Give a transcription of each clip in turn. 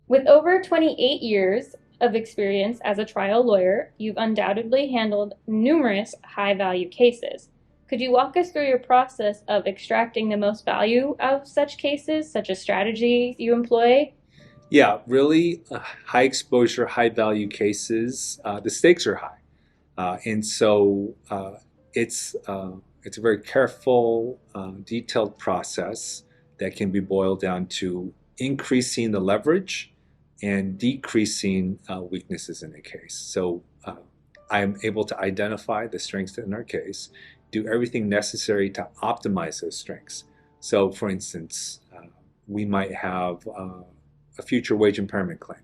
With over 28 years of experience as a trial lawyer, you've undoubtedly handled numerous high value cases. Could you walk us through your process of extracting the most value out of such cases, such a strategy you employ? Yeah, really high exposure, high value cases, the stakes are high. And so it's a very careful, detailed process that can be boiled down to increasing the leverage and decreasing weaknesses in the case. So I'm able to identify the strengths in our case, do everything necessary to optimize those strengths. So, for instance, we might have a future wage impairment claim.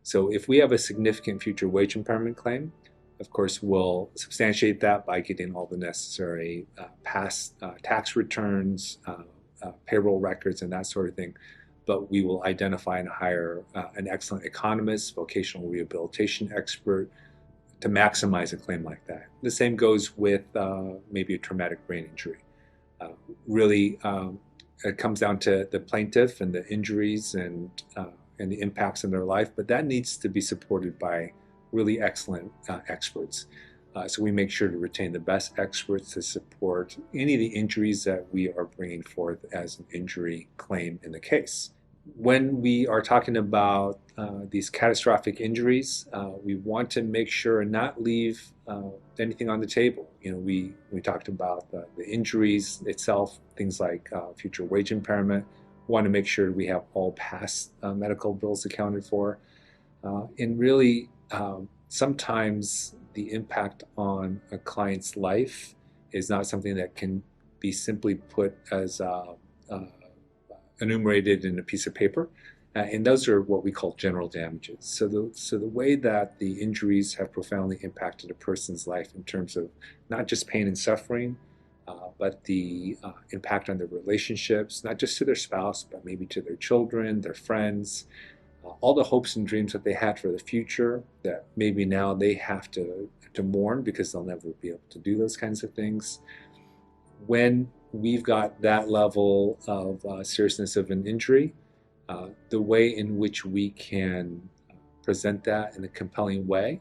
So, if we have a significant future wage impairment claim, of course, we'll substantiate that by getting all the necessary past tax returns, payroll records, and that sort of thing. But we will identify and hire an excellent economist, vocational rehabilitation expert to maximize a claim like that. The same goes with maybe a traumatic brain injury. Uh, really, it comes down to the plaintiff and the injuries and the impacts in their life, but that needs to be supported by really excellent experts. So we make sure to retain the best experts to support any of the injuries that we are bringing forth as an injury claim in the case. When we are talking about these catastrophic injuries, we want to make sure and not leave anything on the table. We talked about the injuries itself, things like future wage impairment. We want to make sure we have all past medical bills accounted for. And really, sometimes the impact on a client's life is not something that can be simply put as enumerated in a piece of paper. And those are what we call general damages. So the way that the injuries have profoundly impacted a person's life in terms of not just pain and suffering, but the impact on their relationships, not just to their spouse, but maybe to their children, their friends, all the hopes and dreams that they had for the future that maybe now they have to mourn because they'll never be able to do those kinds of things. When we've got that level of seriousness of an injury, the way in which we can present that in a compelling way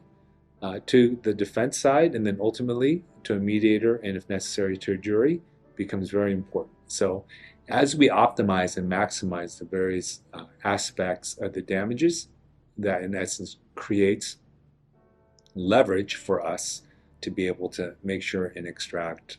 to the defense side and then ultimately to a mediator and if necessary to a jury becomes very important. So as we optimize and maximize the various aspects of the damages, that in essence creates leverage for us to be able to make sure and extract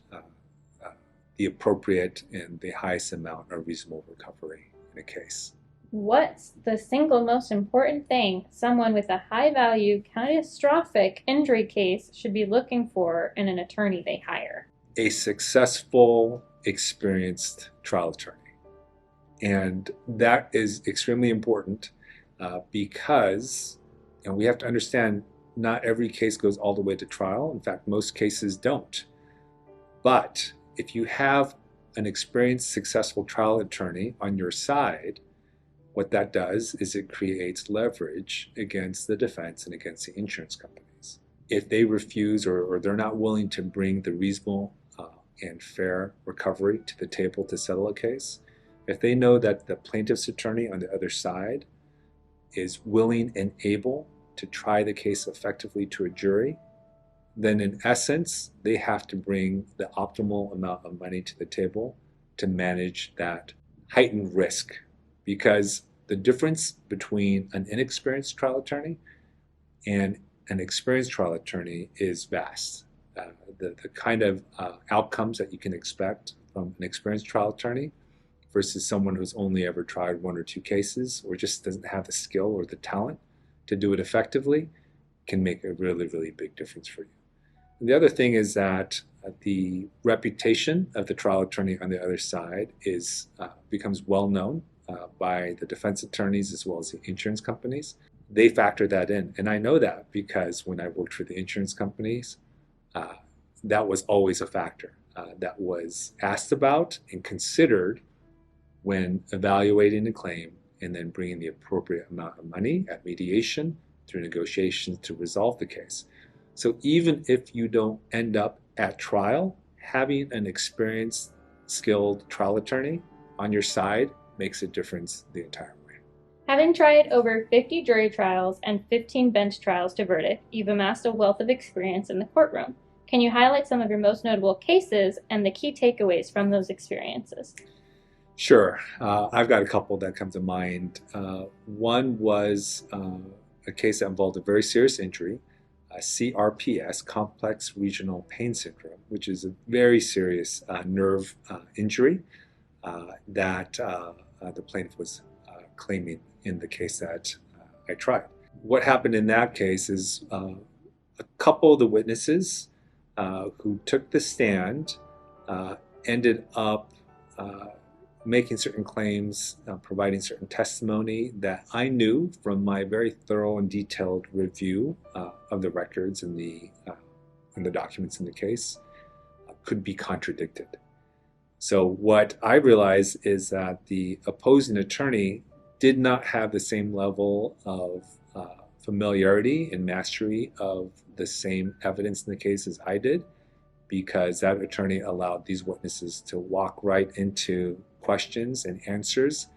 the appropriate and the highest amount of reasonable recovery in a case. What's the single most important thing someone with a high value catastrophic injury case should be looking for in an attorney they hire? A successful, experienced trial attorney. And that is extremely important because we have to understand not every case goes all the way to trial. In fact, most cases don't. But if you have an experienced, successful trial attorney on your side, what that does is it creates leverage against the defense and against the insurance companies. If they refuse or they're not willing to bring the reasonable and fair recovery to the table to settle a case, if they know that the plaintiff's attorney on the other side is willing and able to try the case effectively to a jury, then in essence, they have to bring the optimal amount of money to the table to manage that heightened risk. Because the difference between an inexperienced trial attorney and an experienced trial attorney is vast. The kind of outcomes that you can expect from an experienced trial attorney versus someone who's only ever tried one or two cases or just doesn't have the skill or the talent to do it effectively can make a really, really big difference for you. And the other thing is that the reputation of the trial attorney on the other side becomes well known by the defense attorneys as well as the insurance companies. They factor that in. And I know that because when I worked for the insurance companies, that was always a factor that was asked about and considered when evaluating the claim and then bringing the appropriate amount of money at mediation through negotiations to resolve the case. So even if you don't end up at trial, having an experienced, skilled trial attorney on your side makes a difference the entire way. Having tried over 50 jury trials and 15 bench trials to verdict, you've amassed a wealth of experience in the courtroom. Can you highlight some of your most notable cases and the key takeaways from those experiences? Sure. I've got a couple that come to mind. One was a case that involved a very serious injury, CRPS, complex regional pain syndrome, which is a very serious nerve injury that the plaintiff was claiming in the case that I tried. What happened in that case is a couple of the witnesses who took the stand ended up making certain claims, providing certain testimony that I knew from my very thorough and detailed review of the records and the documents in the case could be contradicted. So what I realized is that the opposing attorney did not have the same level of familiarity and mastery of the same evidence in the case as I did, because that attorney allowed these witnesses to walk right into questions and answers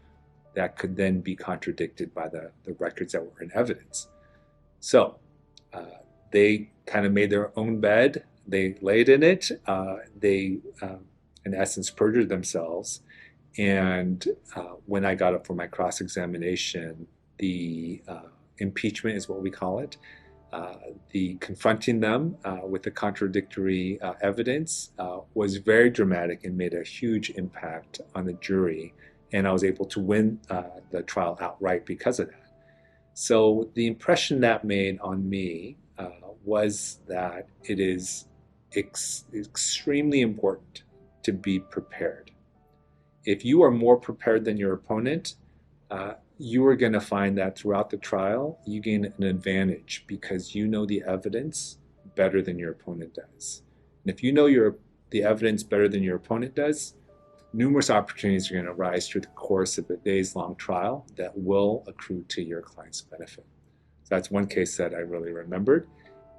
that could then be contradicted by the records that were in evidence. So they kind of made their own bed, they laid in it, they in essence perjured themselves. And when I got up for my cross-examination, the impeachment is what we call it, the confronting them with the contradictory evidence was very dramatic and made a huge impact on the jury. And I was able to win the trial outright because of that. So the impression that made on me was that it is extremely important to be prepared. If you are more prepared than your opponent, you are going to find that throughout the trial, you gain an advantage because you know the evidence better than your opponent does. And if you know the evidence better than your opponent does, numerous opportunities are going to arise through the course of a days-long trial that will accrue to your client's benefit. So that's one case that I really remembered,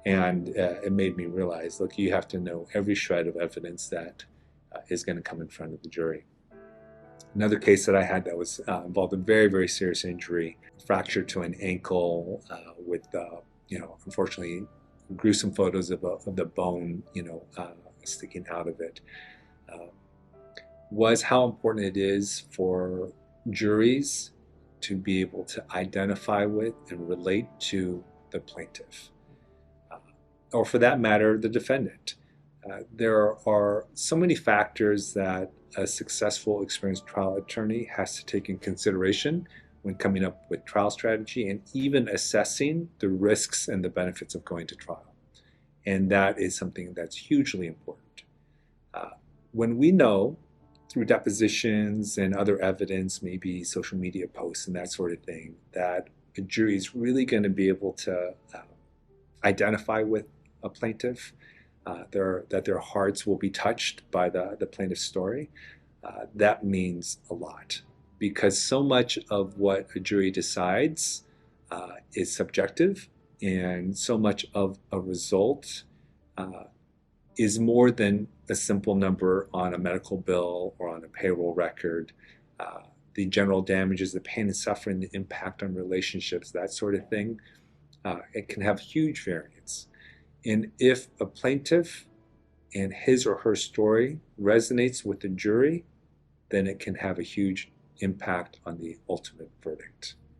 and it made me realize, look, you have to know every shred of evidence that is going to come in front of the jury. Another case that I had that was involved a very, very serious injury, fracture to an ankle with, unfortunately, gruesome photos of the bone, sticking out of it, was how important it is for juries to be able to identify with and relate to the plaintiff, or for that matter, the defendant. There are so many factors that a successful, experienced trial attorney has to take in consideration when coming up with trial strategy and even assessing the risks and the benefits of going to trial. And that is something that's hugely important. When we know through depositions and other evidence, maybe social media posts and that sort of thing, that a jury is really going to be able to identify with a plaintiff, that their hearts will be touched by the plaintiff's story, that means a lot, because so much of what a jury decides is subjective, and so much of a result is more than a simple number on a medical bill or on a payroll record. The general damages, the pain and suffering, the impact on relationships, that sort of thing, it can have huge variance. And if a plaintiff and his or her story resonates with the jury, then it can have a huge impact on the ultimate verdict.